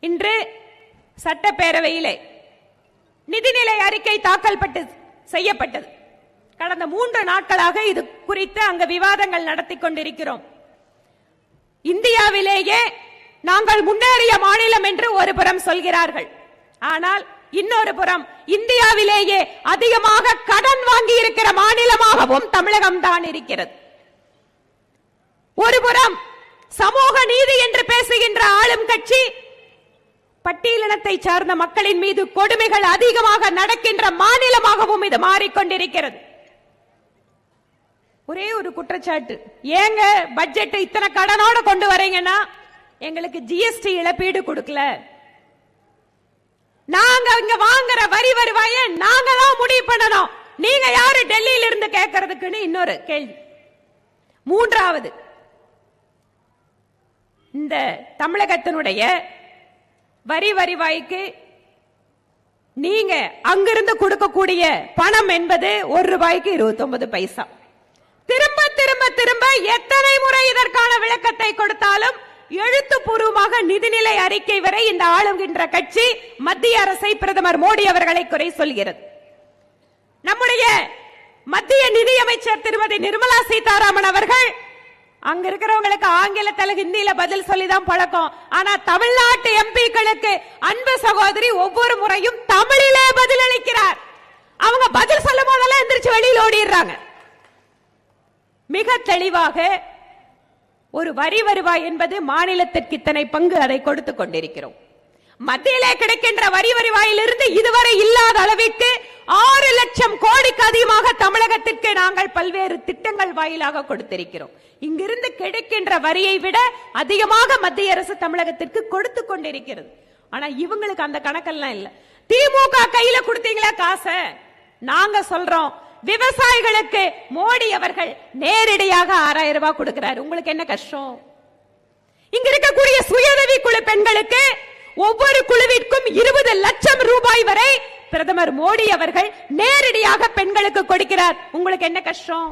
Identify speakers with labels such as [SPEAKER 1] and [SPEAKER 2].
[SPEAKER 1] இன்று சட்டப்பேரவையிலே நிதிநிலை அறிக்கை தாக்கல் செய்யப்பட்டது. கடந்த 3 நாட்களாக இது குறித்து அங்கு விவாதங்கள் நடத்தி கொண்டிருக்கிறோம். இந்தியாவிலேயே நாங்கள் முன்னேறிய மாநிலம் என்று ஒரு புறம் சொல்கிறார்கள். ஆனால் இன்னொரு புறம் இந்தியாவிலேயே அதிகமாக கடன் வாங்கி இருக்கிற மாநிலமாகவும் தமிழகம் தான் இருக்கிறது. ஒருபுறம் சமூக நீதி என்று பேசுகின்ற ஆளும் கட்சி பட்டியலினத்தை சார்ந்த மக்களின் மீது கொடுமைகள் அதிகமாக நடக்கின்ற மாநிலமாகவும் இது மாறிக்கொண்டிருக்கிறது. ஒரே ஒரு குற்றச்சாட்டு, ஏங்க பட்ஜெட் இத்தனை கடனோட கொண்டு வரீங்கன்னா எங்களுக்கு ஜிஎஸ்டி இழப்பீடு கொடுக்கல, நாங்க இங்க வாங்குற வரி வருவாய நாங்க தான் முடிவு பண்ணணும், நீங்க யாரு டெல்லியில இருந்து கேட்கறதுக்குன்னு இன்னொரு கேள்வி. மூன்றாவது, இந்த தமிழகத்தினுடைய வரி வருவாய்க்கு நீங்க அங்கிருந்து கொடுக்கக்கூடிய பணம் என்பது ₹1.29. திரும்ப திரும்ப திரும்ப எத்தனை முறை இதற்கான விளக்கத்தை கொடுத்தாலும் எழுத்துப்பூர்வமாக நிதிநிலை அறிக்கை வரை இந்த ஆளுகின்ற கட்சி மத்திய அரசை பிரதமர் மோடி அவர்களை குறை சொல்கிறது. நம்முடைய மத்திய நிதியமைச்சர் திருமதி நிர்மலா சீதாராமன் அவர்கள் அங்க இருக்கிறவங்களுக்கு ஆங்கிலத்தில் ஹிந்தியில பதில் சொல்லிதான் பழக்கம். ஆனா தமிழ்நாட்டு எம்பிக்களுக்கு அன்பு சகோதரி ஒவ்வொரு முறையும் தமிழிலே பதில் அளிக்கிறார். அவங்க பதில் சொல்லும் போதெல்லாம் எந்திரிச்சு வெளியில் ஓடிடுறாங்க. மிக தெளிவாக ஒரு வரி வருவாய் என்பது மாநிலத்திற்கு இத்தனை பங்கு அதை கொடுத்துக் கொண்டிருக்கிறோம். மத்தியிலே கிடைக்கின்ற வரி வருவாயிலிருந்து இதுவரை இல்லாத அளவிற்கு 6 லட்சம் கோடிக்கு அதிகமாக தமிழகத்திற்கு நாங்கள் பல்வேறு திட்டங்கள் வாயிலாக கொடுத்திருக்கிறோம். இங்கிருந்து கிடைக்கின்ற வரியை விட அதிகமாக மத்திய அரசு தமிழகத்திற்கு கொடுத்து கொண்டிருக்கிறது. ஆனா இவங்களுக்கு அந்த கணக்கெல்லாம் இல்ல. திமுக கையில கொடுத்தீங்களா காசை? நாங்க சொல்றோம், விவசாயிகளுக்கு மோடி அவர்கள் நேரடியாக 6000 ரூபாய் கொடுக்கிறார். உங்களுக்கு என்ன கஷ்டம்? இங்க இருக்கக்கூடிய சுயஉதவி குழு பெண்களுக்கு ஒவ்வொரு குழுவிற்கும் 20 லட்சம் ரூபாய் வரை பிரதமர் மோடி அவர்கள் நேரடியாக பெண்களுக்கு கொடுக்கிறார். உங்களுக்கு என்ன கஷ்டம்?